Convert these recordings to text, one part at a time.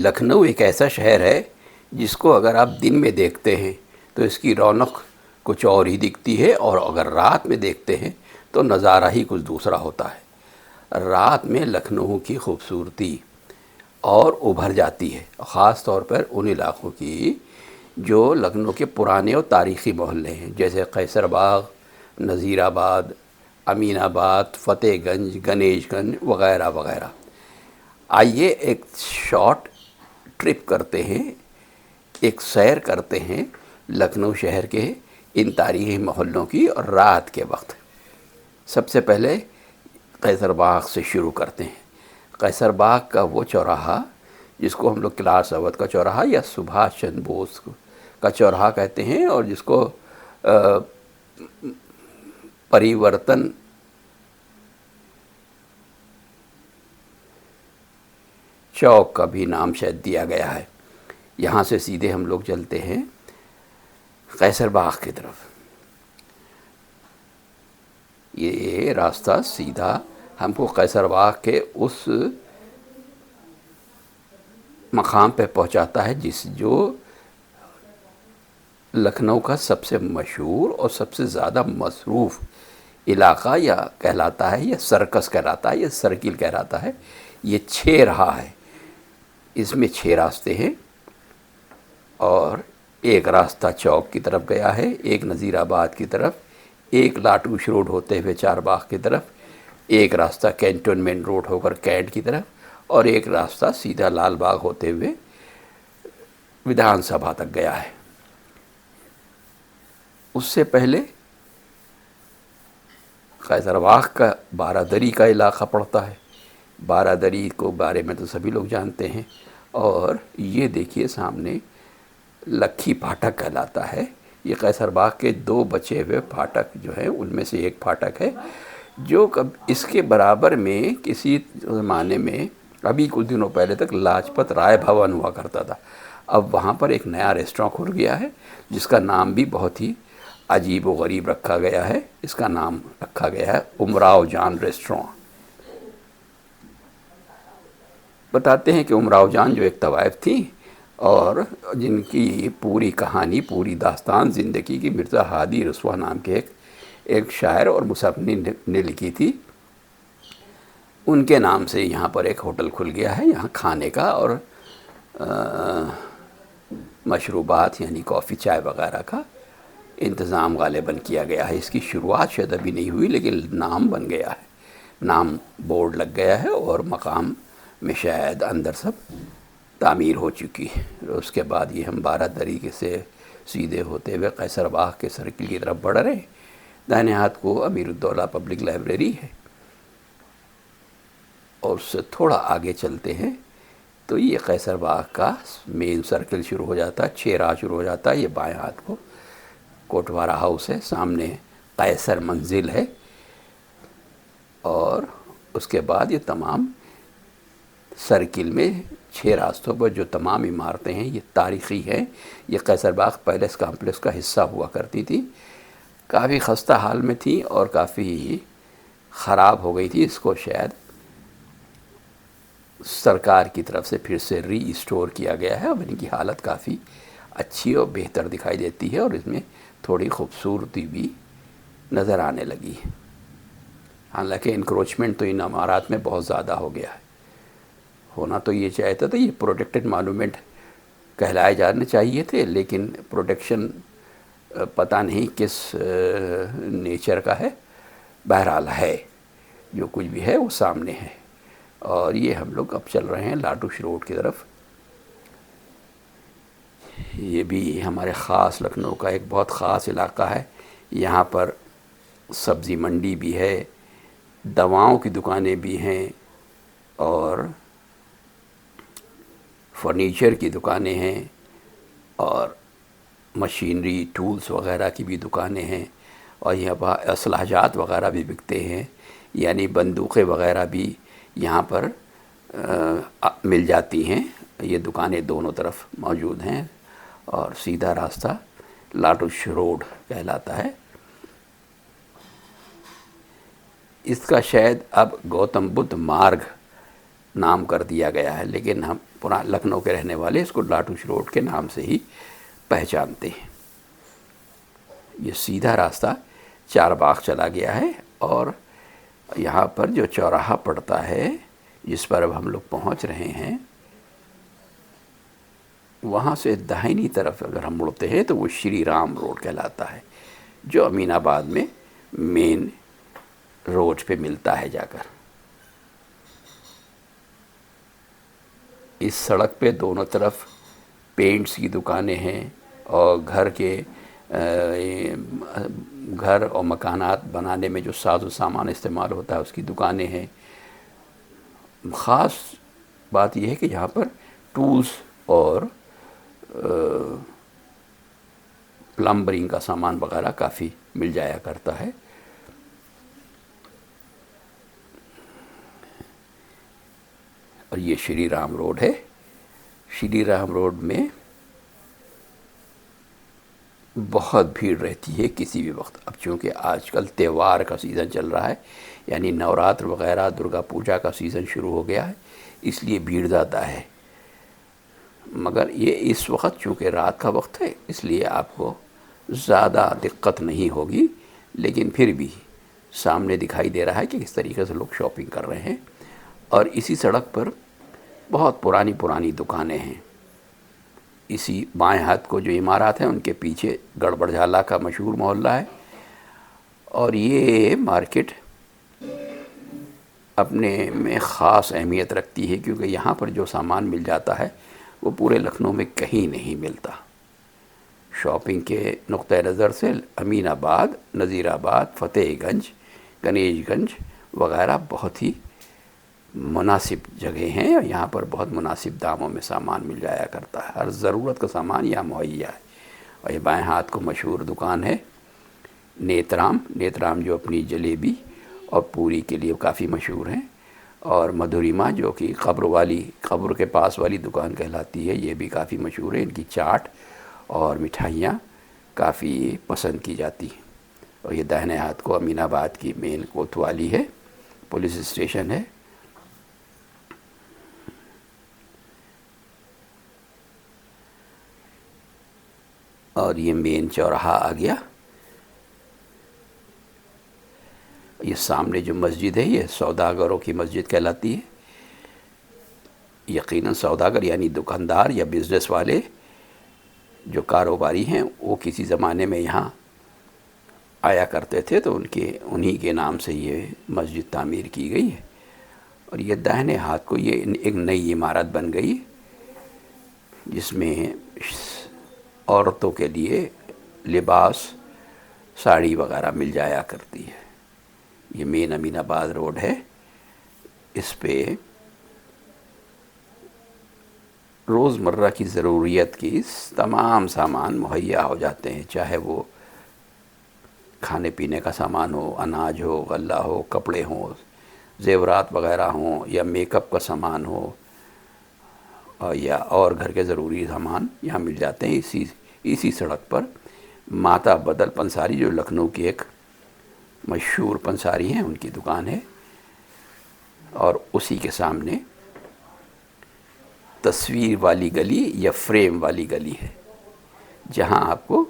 لکھنؤ ایک ایسا شہر ہے جس کو اگر آپ دن میں دیکھتے ہیں تو اس کی رونق کچھ اور ہی دکھتی ہے، اور اگر رات میں دیکھتے ہیں تو نظارہ ہی کچھ دوسرا ہوتا ہے۔ رات میں لکھنؤ کی خوبصورتی اور ابھر جاتی ہے، خاص طور پر ان علاقوں کی جو لکھنؤ کے پرانے اور تاریخی محلے ہیں، جیسے قیصر باغ، نذیر آباد، امین آباد، فتح گنج، گنیش گنج وغیرہ وغیرہ۔ آئیے ایک شارٹ ٹرپ کرتے ہیں، ایک سیر کرتے ہیں لکھنؤ شہر کے ان تاریخی محلوں کی، اور رات کے وقت۔ سب سے پہلے قیصر باغ سے شروع کرتے ہیں۔ قیصر باغ کا وہ چوراہا جس کو ہم لوگ کلاس اودھ کا چوراہا یا سبھاش چندر بوس کا چوراہا کہتے ہیں، اور جس کو پریورتن چوک کا بھی نام شاید دیا گیا ہے۔ یہاں سے سیدھے ہم لوگ چلتے ہیں قیصر باغ کی طرف۔ یہ راستہ سیدھا ہم کو قیصر باغ کے اس مقام پہ پہنچاتا ہے جو لکھنؤ کا سب سے مشہور اور سب سے زیادہ مصروف علاقہ یا کہلاتا ہے، یا سرکس کہلاتا ہے، یا سرکل کہلاتا ہے۔ یہ 6 راہ ہے، اس میں 6 راستے ہیں، اور ایک راستہ چوک کی طرف گیا ہے، ایک نذیر آباد کی طرف، ایک لاٹوش روڈ ہوتے ہوئے چار باغ کی طرف، ایک راستہ کینٹونمنٹ روڈ ہو کر کینٹ کی طرف، اور ایک راستہ سیدھا لال باغ ہوتے ہوئے ودھان سبھا تک گیا ہے۔ اس سے پہلے قیصر باغ کا بارہ دری کا علاقہ پڑتا ہے۔ بارہ دری کو بارے میں تو سبھی لوگ جانتے ہیں، اور یہ دیکھیے سامنے لکھی پھاٹک کہلاتا ہے۔ یہ قیصر باغ کے 2 بچے ہوئے پھاٹک جو ہیں ان میں سے ایک پھاٹک ہے، جو اس کے برابر میں کسی زمانے میں ابھی کچھ دنوں پہلے تک لاجپت رائے بھون ہوا کرتا تھا۔ اب وہاں پر ایک نیا ریسٹوراں کھل گیا ہے جس کا نام بھی بہت ہی عجیب و غریب رکھا گیا ہے۔ اس کا نام رکھا گیا ہے امراؤ جان ریسٹوراں۔ بتاتے ہیں کہ امراؤ جان جو ایک طوائف تھی، اور جن کی پوری کہانی، پوری داستان زندگی کی مرزا ہادی رسوا نام کے ایک شاعر اور مصنف نے لکھی تھی، ان کے نام سے یہاں پر ایک ہوٹل کھل گیا ہے۔ یہاں کھانے کا اور مشروبات یعنی کافی چائے وغیرہ کا انتظام غالباً کیا گیا ہے۔ اس کی شروعات شاید ابھی نہیں ہوئی، لیکن نام بن گیا ہے، نام بورڈ لگ گیا ہے، اور مقام میں شاید اندر سب تعمیر ہو چکی ہے۔ اس کے بعد یہ ہم بارہ دری سے سیدھے ہوتے ہوئے قیصر باغ کے سرکل کی طرف بڑھ رہے ہیں۔ دائیں ہاتھ کو امیر الدولہ پبلک لائبریری ہے، اور اس سے تھوڑا آگے چلتے ہیں تو یہ قیصر باغ کا مین سرکل شروع ہو جاتا ہے، 6 راہ شروع ہو جاتا ہے۔ یہ بائیں ہاتھ کو کوٹوارہ ہاؤس ہے، سامنے قیصر منزل ہے، اور اس کے بعد یہ تمام سرکل میں 6 راستوں پر جو تمام عمارتیں ہیں یہ تاریخی ہیں۔ یہ قیصر باغ پیلس کمپلیکس کا حصہ ہوا کرتی تھی، کافی خستہ حال میں تھی اور کافی خراب ہو گئی تھی۔ اس کو شاید سرکار کی طرف سے پھر سے ری اسٹور کیا گیا ہے، اب ان کی حالت کافی اچھی اور بہتر دکھائی دیتی ہے، اور اس میں تھوڑی خوبصورتی بھی نظر آنے لگی ہے۔ حالانکہ انکروچمنٹ تو ان عمارات میں بہت زیادہ ہو گیا ہے، ہونا تو یہ چاہتا تھا، یہ پروٹیکٹڈ مانومنٹ کہلائے جانے چاہیے تھے، لیکن پروٹیکشن پتہ نہیں کس نیچر کا ہے، بہرحال ہے، جو کچھ بھی ہے وہ سامنے ہے۔ اور یہ ہم لوگ اب چل رہے ہیں لاٹوش روڈ کی طرف۔ یہ بھی ہمارے خاص لکھنؤ کا ایک بہت خاص علاقہ ہے۔ یہاں پر سبزی منڈی بھی ہے، دواؤں کی دکانیں بھی ہیں، اور فرنیچر کی دکانیں ہیں، اور مشینری ٹولز وغیرہ کی بھی دکانیں ہیں، اور یہاں پر اسلحہ جات وغیرہ بھی بکتے ہیں، یعنی بندوقیں وغیرہ بھی یہاں پر مل جاتی ہیں۔ یہ دکانیں دونوں طرف موجود ہیں، اور سیدھا راستہ لاٹوش روڈ کہلاتا ہے۔ اس کا شاید اب گوتم بدھ مارگ نام کر دیا گیا ہے، لیکن ہم لکھنؤ کے رہنے والے اس کو لاٹوش روڈ کے نام سے ہی پہچانتے ہیں۔ یہ سیدھا راستہ چار باغ چلا گیا ہے، اور یہاں پر جو چوراہا پڑتا ہے جس پر اب ہم لوگ پہنچ رہے ہیں، وہاں سے داہنی طرف اگر ہم مڑتے ہیں تو وہ شری رام روڈ کہلاتا ہے، جو امین آباد میں مین روڈ پہ ملتا ہے جا کر۔ اس سڑک پہ دونوں طرف پینٹس کی دکانیں ہیں، اور گھر اور مکانات بنانے میں جو ساز و سامان استعمال ہوتا ہے اس کی دکانیں ہیں۔ خاص بات یہ ہے کہ یہاں پر ٹولز اور پلمبرنگ کا سامان وغیرہ کافی مل جایا کرتا ہے۔ اور یہ شری رام روڈ ہے۔ شری رام روڈ میں بہت بھیڑ رہتی ہے کسی بھی وقت۔ اب چونکہ آج کل تہوار کا سیزن چل رہا ہے، یعنی نوراتر وغیرہ درگا پوجا کا سیزن شروع ہو گیا ہے، اس لیے بھیڑ زیادہ ہے۔ مگر یہ اس وقت چونکہ رات کا وقت ہے، اس لیے آپ کو زیادہ دقت نہیں ہوگی، لیکن پھر بھی سامنے دکھائی دے رہا ہے کہ کس طریقے سے لوگ شاپنگ کر رہے ہیں۔ اور اسی سڑک پر بہت پرانی دکانیں ہیں۔ اسی بائیں ہاتھ کو جو عمارات ہیں ان کے پیچھے گڑبڑ جھالا کا مشہور محلہ ہے، اور یہ مارکیٹ اپنے میں خاص اہمیت رکھتی ہے، کیونکہ یہاں پر جو سامان مل جاتا ہے وہ پورے لکھنؤ میں کہیں نہیں ملتا۔ شاپنگ کے نقطہ نظر سے امین آباد، نذیر آباد، فتح گنج، گنیش گنج وغیرہ بہت ہی مناسب جگہ ہیں، اور یہاں پر بہت مناسب داموں میں سامان مل جایا کرتا ہے۔ ہر ضرورت کا سامان یہاں مہیا ہے۔ اور یہ بائیں ہاتھ کو مشہور دکان ہے نیترام جو اپنی جلیبی اور پوری کے لیے کافی مشہور ہیں، اور مدھوریما جو کہ قبر کے پاس والی دکان کہلاتی ہے، یہ بھی کافی مشہور ہے۔ ان کی چاٹ اور مٹھائیاں کافی پسند کی جاتی ہیں۔ اور یہ داہنے ہاتھ کو امین آباد کی مین کوتوالی ہے، پولیس اسٹیشن ہے۔ اور یہ مین چوراہا آ گیا۔ یہ سامنے جو مسجد ہے یہ سوداگروں کی مسجد کہلاتی ہے۔ یقیناً سوداگر یعنی دکاندار یا بزنس والے جو کاروباری ہیں، وہ کسی زمانے میں یہاں آیا کرتے تھے، تو انہی کے نام سے یہ مسجد تعمیر کی گئی ہے۔ اور یہ داہنے ہاتھ کو یہ ایک نئی عمارت بن گئی، جس میں عورتوں کے لیے لباس، ساڑی وغیرہ مل جایا کرتی ہے۔ یہ مین امین آباد روڈ ہے، اس پہ روزمرہ کی ضروریت کی تمام سامان مہیا ہو جاتے ہیں، چاہے وہ کھانے پینے کا سامان ہو، اناج ہو، غلہ ہو، کپڑے ہوں، زیورات وغیرہ ہوں، یا میک اپ کا سامان ہو، یا اور گھر کے ضروری سامان یہاں مل جاتے ہیں۔ اسی سڑک پر ماتا بدل پنساری جو لکھنؤ کی ایک مشہور پنساری ہیں، ان کی دکان ہے، اور اسی کے سامنے تصویر والی گلی یا فریم والی گلی ہے، جہاں آپ کو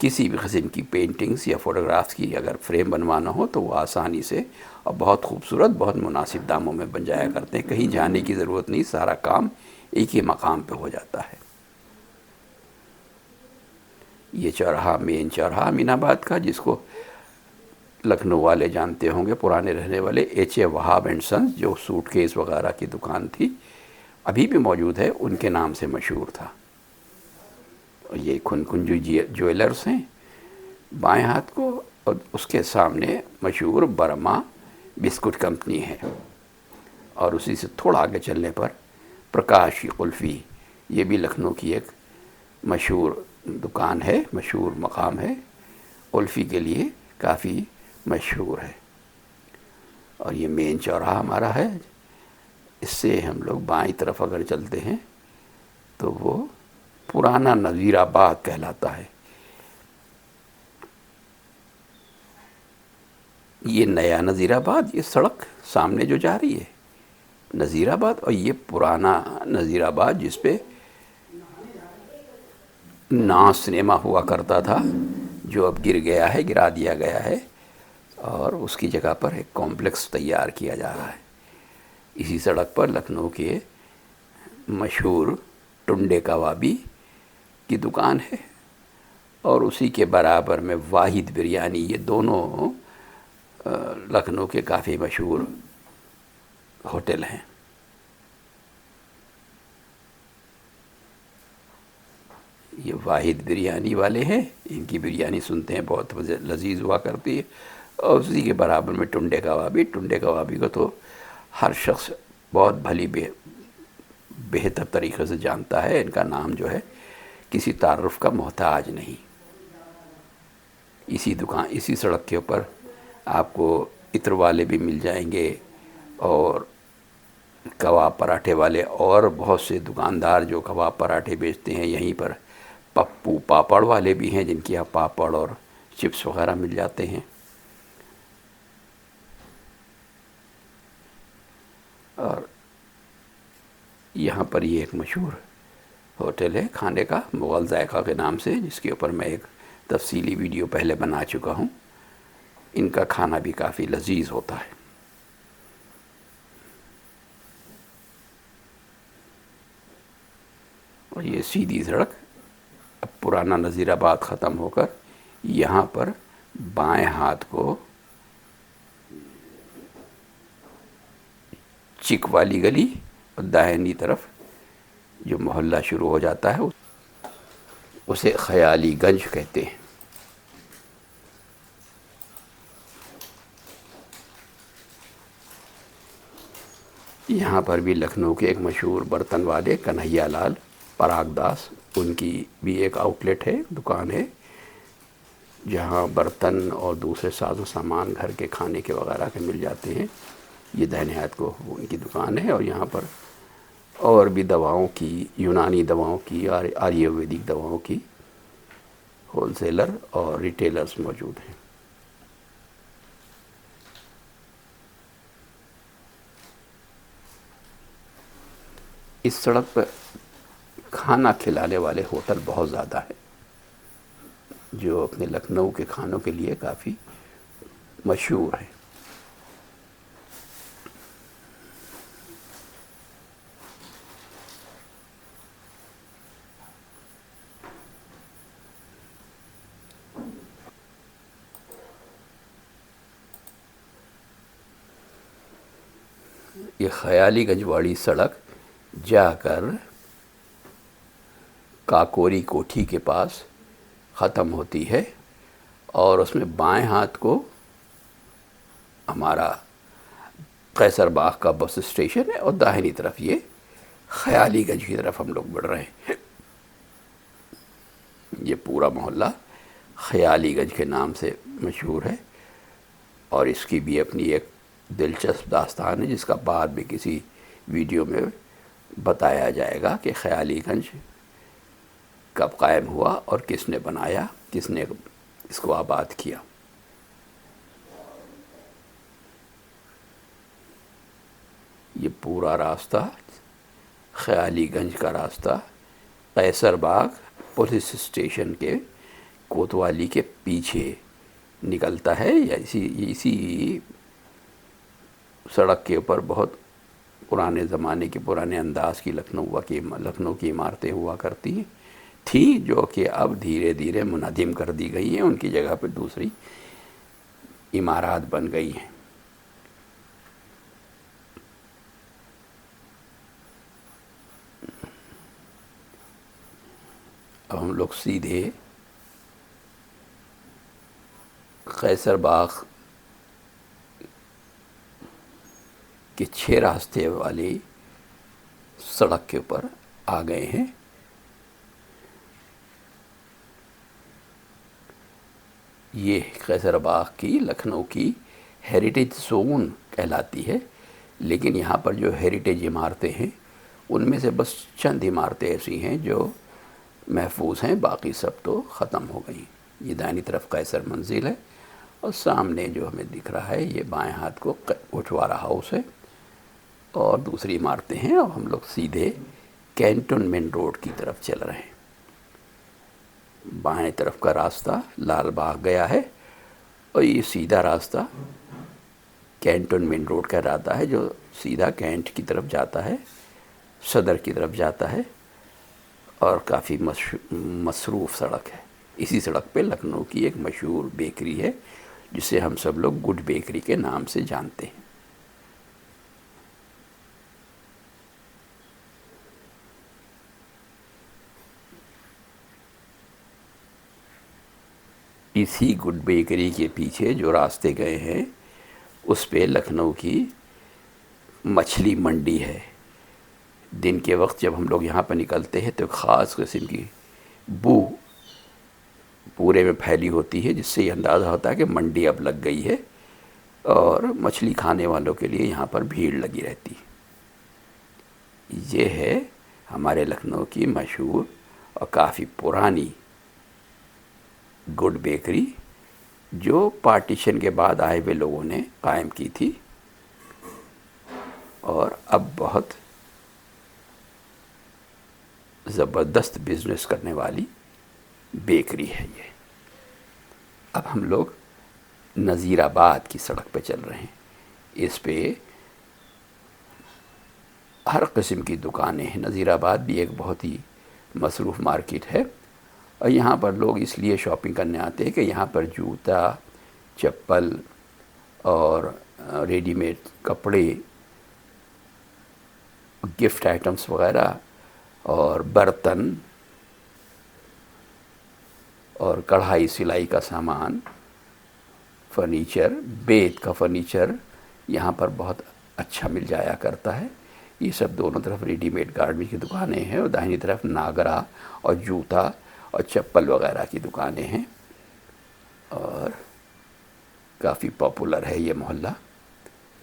کسی بھی قسم کی پینٹنگز یا فوٹوگرافس کی اگر فریم بنوانا ہو تو وہ آسانی سے اور بہت خوبصورت، بہت مناسب داموں میں بن جایا کرتے ہیں۔ کہیں جانے کی ضرورت نہیں، سارا کام ایک ہی مقام پہ ہو جاتا ہے۔ یہ چوراہا مین چوراہا امین آباد کا، جس کو لکھنؤ والے جانتے ہوں گے، پرانے رہنے والے، H A Wahab and sons suitcase کیس وغیرہ کی دکان تھی، ابھی بھی موجود ہے، ان کے نام سے مشہور تھا۔ اور یہ کھنکھنجو جویلرز ہیں بائیں ہاتھ کو، اور اس کے سامنے مشہور برما بسکٹ کمپنی ہے، اور اسی سے تھوڑا آگے چلنے پر پرکاش کی قلفی، یہ بھی لکھنؤ کی ایک مشہور دکان ہے، مشہور مقام ہے، قلفی کے لیے کافی مشہور ہے۔ اور یہ مین چوراہا ہمارا ہے، اس سے ہم لوگ بائیں طرف اگر چلتے ہیں تو وہ پرانا نذیر آباد کہلاتا ہے۔ یہ نیا نذیر آباد، یہ سڑک سامنے جو جا رہی ہے نذیر آباد، اور یہ پرانا نذیر آباد جس پہ ناز سنیما ہوا کرتا تھا، جو اب گر گیا ہے، گرا دیا گیا ہے، اور اس کی جگہ پر ایک کمپلیکس تیار کیا جا رہا ہے۔ اسی سڑک پر لکھنؤ کے مشہور ٹنڈے کبابی کی دکان ہے، اور اسی کے برابر میں واحد بریانی، یہ دونوں لکھنؤ کے کافی مشہور ہوٹل ہیں۔ یہ واحد بریانی والے ہیں، ان کی بریانی سنتے ہیں بہت لذیذ ہوا کرتی ہے، اور اسی کے برابر میں ٹنڈے کبابی۔ ٹنڈے کبابی کو تو ہر شخص بہت بہتر طریقے سے جانتا ہے، ان کا نام جو ہے کسی تعارف کا محتاج نہیں۔ اسی سڑک کے اوپر آپ کو عطر والے بھی مل جائیں گے، اور کباب پراٹھے والے، اور بہت سے دکاندار جو کباب پراٹھے بیچتے ہیں یہیں پر۔ پپو پاپڑ والے بھی ہیں، جن کی آپ پاپڑ اور چپس وغیرہ مل جاتے ہیں۔ اور یہاں پر یہ ایک مشہور ہوٹل ہے کھانے کا، مغل ذائقہ کے نام سے، جس کے اوپر میں ایک تفصیلی ویڈیو پہلے بنا چکا ہوں۔ ان کا کھانا بھی کافی لذیذ ہوتا ہے۔ اور یہ سیدھی سڑک اب پرانا نذیر آباد ختم ہو کر یہاں پر بائیں ہاتھ کو چک والی گلی، اور داہنی طرف جو محلہ شروع ہو جاتا ہے اسے خیالی گنج کہتے ہیں۔ یہاں پر بھی لکھنؤ کے ایک مشہور برتن والے کنہیا لال پراگ داس، ان کی بھی ایک آؤٹ لیٹ ہے، دکان ہے، جہاں برتن اور دوسرے ساز و سامان گھر کے کھانے کے وغیرہ کے مل جاتے ہیں۔ یہ داہنے ہاتھ کو ان کی دکان ہے، اور یہاں پر اور بھی دواؤں کی، یونانی دواؤں کی اور آیورویدک دواؤں کی ہول سیلر اور ریٹیلرز موجود ہیں۔ اس سڑک پر کھانا کھلانے والے ہوٹل بہت زیادہ ہیں، جو اپنے لکھنؤ کے کھانوں کے لیے کافی مشہور ہیں۔ یہ خیالی گنج والی سڑک جا کر کاکوری کوٹھی کے پاس ختم ہوتی ہے، اور اس میں بائیں ہاتھ کو ہمارا قیصر باغ کا بس اسٹیشن ہے، اور داہنی طرف یہ خیالی گنج کی طرف ہم لوگ بڑھ رہے ہیں۔ یہ پورا محلہ خیالی گنج کے نام سے مشہور ہے، اور اس کی بھی اپنی ایک دلچسپ داستان ہے، جس کا بعد میں کسی ویڈیو میں بتایا جائے گا کہ خیالی گنج کب قائم ہوا اور کس نے بنایا، کس نے اس کو آباد کیا۔ یہ پورا راستہ، خیالی گنج کا راستہ، قیصر باغ پولیس اسٹیشن کے کوتوالی کے پیچھے نکلتا ہے، یا اسی سڑک کے اوپر بہت پرانے زمانے کے پرانے انداز کی لکھنؤ کی عمارتیں ہوا کرتی تھیں، جو کہ اب دھیرے دھیرے منہدم کر دی گئی ہیں، ان کی جگہ پہ دوسری عمارات بن گئی ہیں۔ اب ہم لوگ سیدھے قیصر باغ کے 6 راستے والی سڑک کے اوپر آ گئے ہیں۔ یہ قیصر باغ کی لکھنؤ کی ہیریٹیج زون کہلاتی ہے، لیکن یہاں پر جو ہیریٹیج عمارتیں ہیں ان میں سے بس چند عمارتیں ایسی ہیں جو محفوظ ہیں، باقی سب تو ختم ہو گئیں۔ یہ دائنی طرف قیصر منزل ہے، اور سامنے جو ہمیں دکھ رہا ہے یہ بائیں ہاتھ کو گوٹوارہ ہاؤس ہے، اور دوسری عمارتیں ہیں، اور ہم لوگ سیدھے کینٹونمنٹ روڈ کی طرف چل رہے ہیں۔ بائیں طرف کا راستہ لال باغ گیا ہے، اور یہ سیدھا راستہ کینٹونمنٹ روڈ کہلاتا ہے، جو سیدھا کینٹ کی طرف جاتا ہے، صدر کی طرف جاتا ہے، اور کافی مصروف سڑک ہے۔ اسی سڑک پہ لکھنؤ کی ایک مشہور بیکری ہے، جسے ہم سب لوگ گڈ بیکری کے نام سے جانتے ہیں۔ اسی گڈ بیکری کے پیچھے جو راستے گئے ہیں، اس پہ لکھنؤ کی مچھلی منڈی ہے۔ دن کے وقت جب ہم لوگ یہاں پر نکلتے ہیں تو ایک خاص قسم کی بو پورے میں پھیلی ہوتی ہے، جس سے یہ اندازہ ہوتا ہے کہ منڈی اب لگ گئی ہے، اور مچھلی کھانے والوں کے لیے یہاں پر بھیڑ لگی رہتی ہے۔ یہ ہے ہمارے لکھنؤ کی مشہور اور کافی پرانی گڈ بیکری، جو پارٹیشن کے بعد آئے ہوئے لوگوں نے قائم کی تھی، اور اب بہت زبردست بزنس کرنے والی بیکری ہے یہ۔ اب ہم لوگ نذیر آباد کی سڑک پہ چل رہے ہیں۔ اس پہ ہر قسم کی دکانیں ہیں۔ نذیر آباد بھی ایک بہت ہی مصروف مارکیٹ ہے، اور یہاں پر لوگ اس لیے شاپنگ کرنے آتے ہیں کہ یہاں پر جوتا، چپل اور ریڈی میڈ کپڑے، گفٹ آئٹمس وغیرہ، اور برتن اور کڑھائی سلائی کا سامان، فرنیچر، بیت کا فرنیچر یہاں پر بہت اچھا مل جایا کرتا ہے۔ یہ سب دونوں طرف ریڈی میڈ گارمنٹ کی دکانیں ہیں، اور داہنی طرف ناگرا اور جوتا اور چپل وغیرہ کی دکانیں ہیں، اور کافی پاپولر ہے یہ محلہ۔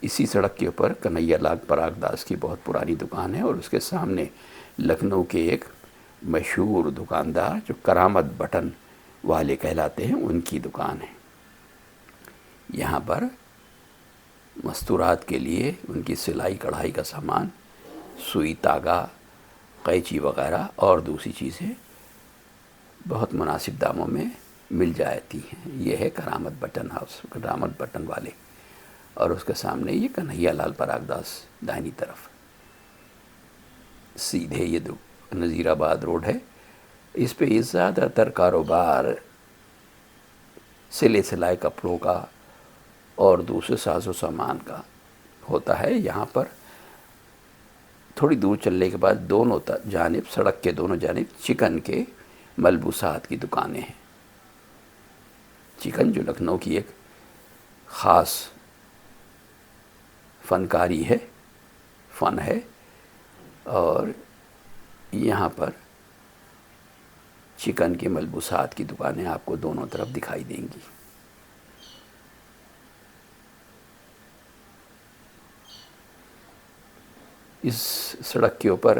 اسی سڑک کے اوپر کنہیا لال پراگ داس کی بہت پرانی دکان ہے، اور اس کے سامنے لکھنؤ کے ایک مشہور دکاندار جو کرامت بٹن والے کہلاتے ہیں، ان کی دکان ہے۔ یہاں پر مستورات کے لیے ان کی سلائی کڑھائی کا سامان، سوئی، دھاگا، قینچی وغیرہ اور دوسری چیزیں بہت مناسب داموں میں مل جاتی ہیں۔ یہ ہے کرامت بٹن ہاؤس، کرامت بٹن والے، اور اس کے سامنے یہ کنہیا لال پراگ داس دائنی طرف۔ سیدھے یہ نذیر آباد روڈ ہے۔ اس پہ زیادہ تر کاروبار سلے سلائے کپڑوں کا اور دوسرے ساز و سامان کا ہوتا ہے۔ یہاں پر تھوڑی دور چلنے کے بعد دونوں جانب، سڑک کے دونوں جانب چکن کے ملبوسات کی دکانیں ہیں۔ چکن جو لکھنؤ کی ایک خاص فنکاری ہے، فن ہے، اور یہاں پر چکن کے ملبوسات کی دکانیں آپ کو دونوں طرف دکھائی دیں گی۔ اس سڑک کے اوپر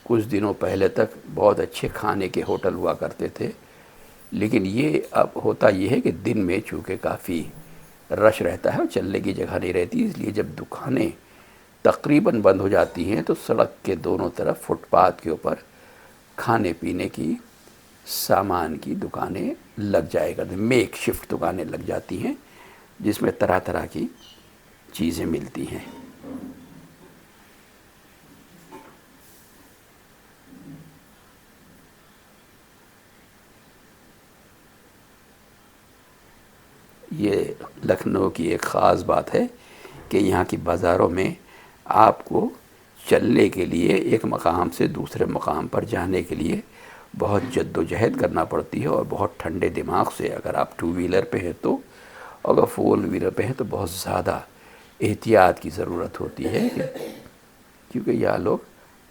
کچھ دنوں پہلے تک بہت اچھے کھانے کے ہوٹل ہوا کرتے تھے، لیکن یہ اب ہوتا یہ ہے کہ دن میں چونکہ کافی رش رہتا ہے اور چلنے کی جگہ نہیں رہتی، اس لیے جب دکانیں تقریباً بند ہو جاتی ہیں تو سڑک کے دونوں طرف فٹ پاتھ کے اوپر کھانے پینے کی سامان کی دکانیں لگ جائے کرتی، میک شفٹ دکانیں لگ جاتی ہیں، جس میں طرح طرح کی چیزیں ملتی ہیں۔ یہ لکھنؤ کی ایک خاص بات ہے کہ یہاں کی بازاروں میں آپ کو چلنے کے لیے ایک مقام سے دوسرے مقام پر جانے کے لیے بہت جد و جہد کرنا پڑتی ہے، اور بہت ٹھنڈے دماغ سے، اگر آپ 2 ویلر پہ ہیں تو، اگر 4 ویلر پہ ہیں تو بہت زیادہ احتیاط کی ضرورت ہوتی ہے، کیونکہ یہاں لوگ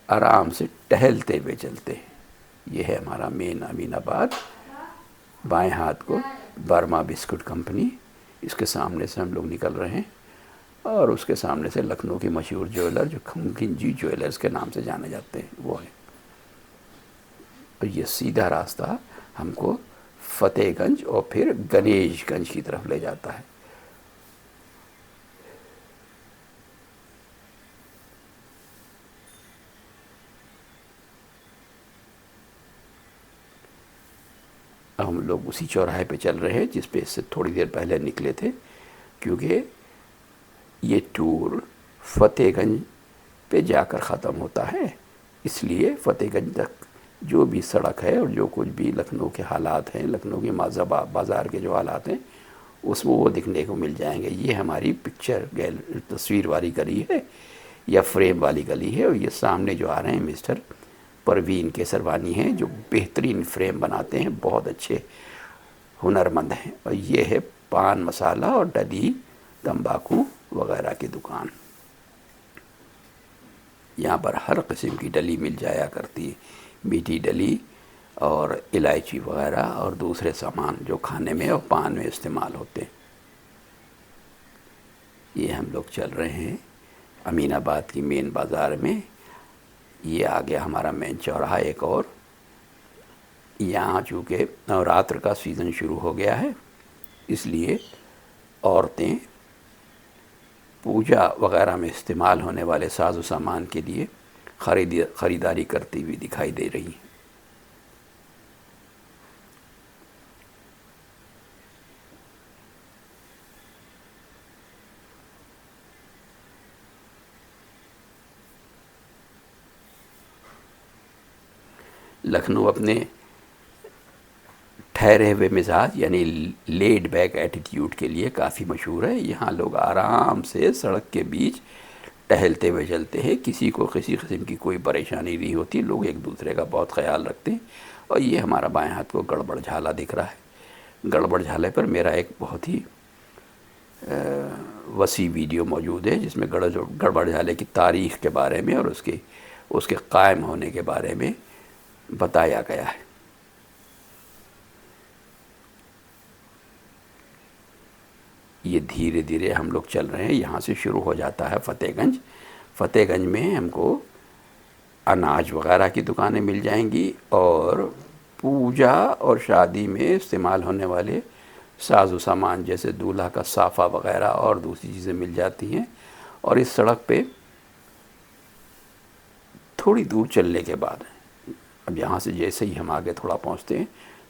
آرام سے ٹہلتے ہوئے چلتے ہیں۔ یہ ہے ہمارا مین امین آباد۔ بائیں ہاتھ کو برما بسکٹ کمپنی، اس کے سامنے سے ہم لوگ نکل رہے ہیں، اور اس کے سامنے سے لکھنؤ کی مشہور جویلر جو خنجی جویلرز کے نام سے جانے جاتے ہیں، وہ ہے۔ اور یہ سیدھا راستہ ہم کو فتح گنج اور پھر گنیش گنج کی طرف لے جاتا ہے۔ ہم لوگ اسی چوراہے پہ چل رہے ہیں جس پہ اس سے تھوڑی دیر پہلے نکلے تھے، کیونکہ یہ ٹور فتح گنج پہ جا کر ختم ہوتا ہے، اس لیے فتح گنج تک جو بھی سڑک ہے اور جو کچھ بھی لکھنؤ کے حالات ہیں، لکھنؤ کے بازار کے جو حالات ہیں، اس میں وہ دکھنے کو مل جائیں گے۔ یہ ہماری پکچر تصویر والی گلی ہے یا فریم والی گلی ہے، اور یہ سامنے جو آ رہے ہیں مسٹر پروین کیسروانی ہیں، جو بہترین فریم بناتے ہیں، بہت اچھے ہنرمند ہیں، اور یہ ہے پان مسالہ اور ڈلی تمباکو وغیرہ کی دکان۔ یہاں پر ہر قسم کی ڈلی مل جایا کرتی ہے، میٹھی ڈلی اور الائچی وغیرہ اور دوسرے سامان جو کھانے میں اور پان میں استعمال ہوتے ہیں۔ یہ ہم لوگ چل رہے ہیں امین آباد کی مین بازار میں۔ یہ آ گیا ہمارا مین چوراہا ایک اور۔ یہاں چونکہ نوراتر کا سیزن شروع ہو گیا ہے، اس لیے عورتیں پوجا وغیرہ میں استعمال ہونے والے ساز و سامان کے لیے خریداری کرتی ہوئی دکھائی دے رہی ہیں۔ لکھنؤ اپنے ٹھہرے ہوئے مزاج یعنی لیڈ بیک ایٹیٹیوڈ کے لیے کافی مشہور ہے۔ یہاں لوگ آرام سے سڑک کے بیچ ٹہلتے ہوئے چلتے ہیں، کسی کو کسی قسم کی کوئی پریشانی نہیں ہوتی، لوگ ایک دوسرے کا بہت خیال رکھتے ہیں۔ اور یہ ہمارا بائیں ہاتھ کو گڑبڑ جھالا دکھ رہا ہے۔ گڑبڑ جھالے پر میرا ایک بہت ہی وسیع ویڈیو موجود ہے جس میں گڑبڑ جھالے کی تاریخ کے بارے میں اور اس کے قائم ہونے کے بارے میں بتایا گیا ہے۔ یہ دھیرے دھیرے ہم لوگ چل رہے ہیں، یہاں سے شروع ہو جاتا ہے فتح گنج۔ فتح گنج میں ہم کو اناج وغیرہ کی دکانیں مل جائیں گی، اور پوجا اور شادی میں استعمال ہونے والے ساز و سامان جیسے دولہا کا صافہ وغیرہ اور دوسری چیزیں مل جاتی ہیں۔ اور اس سڑک پہ تھوڑی دور چلنے کے بعد، اب یہاں سے جیسے ہی ہم آگے تھوڑا پہنچتے ہیں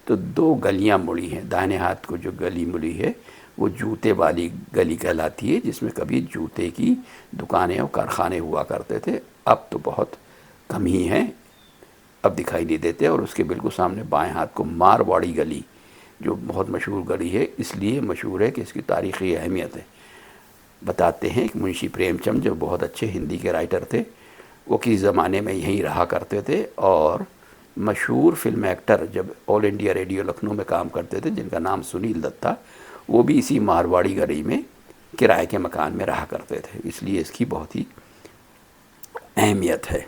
تو دو گلیاں مڑی ہیں۔ دائیں ہاتھ کو جو گلی مڑی ہے وہ جوتے والی گلی کہلاتی ہے، جس میں کبھی جوتے کی دکانیں اور کارخانے ہوا کرتے تھے، اب تو بہت کم ہی ہیں، اب دکھائی نہیں دیتے۔ اور اس کے بالکل سامنے بائیں ہاتھ کو مارواڑی گلی، جو بہت مشہور گلی ہے، اس لیے مشہور ہے کہ اس کی تاریخی اہمیت ہے۔ بتاتے ہیں کہ منشی پریم چند جو بہت اچھے ہندی کے رائٹر تھے، وہ کسی زمانے میں یہیں رہا کرتے تھے، اور مشہور فلم ایکٹر جب آل انڈیا ریڈیو لکھنؤ میں کام کرتے تھے جن کا نام سنیل دت تھا، وہ بھی اسی مارواڑی گلی میں کرائے کے مکان میں رہا کرتے تھے، اس لیے اس کی بہت ہی اہمیت ہے۔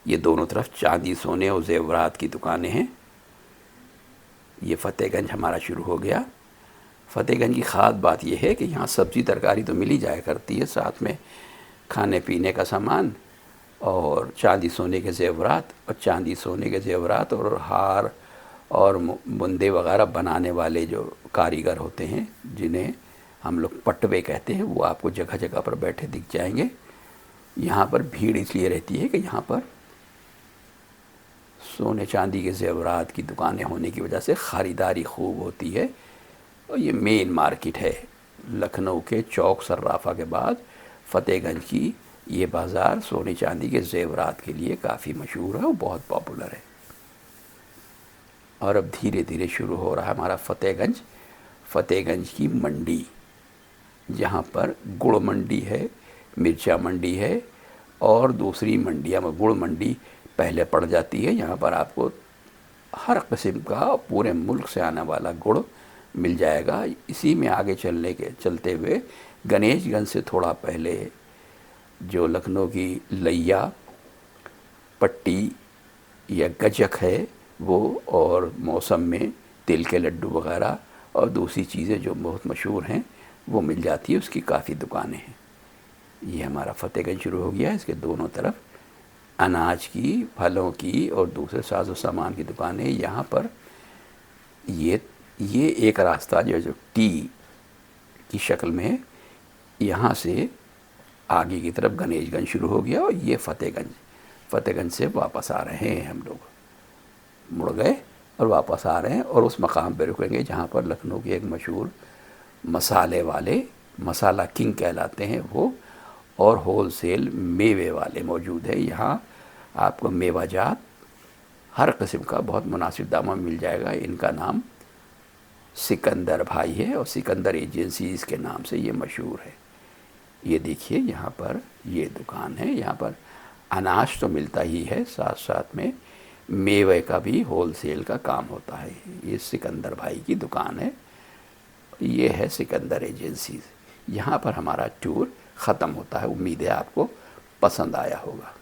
یہ دونوں طرف چاندی سونے اور زیورات کی دکانیں ہیں۔ یہ فتح گنج ہمارا شروع ہو گیا۔ فتح گنج کی خاص بات یہ ہے کہ یہاں سبزی ترکاری تو مل ہی جایا کرتی ہے، ساتھ میں کھانے پینے کا سامان اور چاندی سونے کے زیورات اور ہار اور بندے وغیرہ بنانے والے جو کاریگر ہوتے ہیں جنہیں ہم لوگ پٹوے کہتے ہیں، وہ آپ کو جگہ جگہ پر بیٹھے دکھ جائیں گے۔ یہاں پر بھیڑ اس لیے رہتی ہے کہ یہاں پر سونے چاندی کے زیورات کی دکانیں ہونے کی وجہ سے خریداری خوب ہوتی ہے، اور یہ مین مارکیٹ ہے لکھنؤ کے چوک صرافہ کے بعد۔ فتح گنج کی یہ بازار سونے چاندی کے زیورات کے لیے کافی مشہور ہے اور بہت پاپولر ہے۔ اور اب دھیرے دھیرے شروع ہو رہا ہے ہمارا فتح گنج کی منڈی، جہاں پر گڑ منڈی ہے، مرچا منڈی ہے، اور دوسری منڈیاں میں گڑ منڈی پہلے پڑ جاتی ہے۔ یہاں پر آپ کو ہر قسم کا پورے ملک سے آنے والا گڑ مل جائے گا۔ اسی میں آگے چلتے ہوئے گنیش گنج سے تھوڑا پہلے جو لکھنؤ کی لیا پٹی یا گجک ہے وہ، اور موسم میں تل کے لڈو وغیرہ اور دوسری چیزیں جو بہت مشہور ہیں وہ مل جاتی ہے، اس کی کافی دکانیں ہیں۔ یہ ہمارا فتح گنج شروع ہو گیا ہے، اس کے دونوں طرف اناج کی، پھلوں کی اور دوسرے ساز و سامان کی دکانیں۔ یہاں پر یہ ایک راستہ جو ٹی کی شکل میں ہے، یہاں سے آگے کی طرف گنیش گنج شروع ہو گیا، اور یہ فتح گنج سے واپس آ رہے ہیں ہم لوگ، مڑ گئے اور واپس آ رہے ہیں اور اس مقام پہ رکیں گے جہاں پر لکھنؤ کے ایک مشہور مسالے والے، مسالہ کنگ کہلاتے ہیں وہ، اور ہول سیل میوے والے موجود ہیں۔ یہاں آپ کو میوہ جات ہر قسم کا بہت مناسب داموں میں مل جائے گا۔ ان کا نام سکندر بھائی ہے اور سکندر ایجنسیز کے نام سے یہ مشہور ہے۔ یہ دیکھیے یہاں پر یہ دکان ہے، یہاں پر اناج تو ملتا ہی ہے، ساتھ ساتھ میں میوے کا بھی ہول سیل کا کام ہوتا ہے۔ یہ سکندر بھائی کی دکان ہے، یہ ہے سکندر ایجنسیز۔ یہاں پر ہمارا ٹور ختم ہوتا ہے۔ امید ہے آپ کو پسند آیا ہوگا۔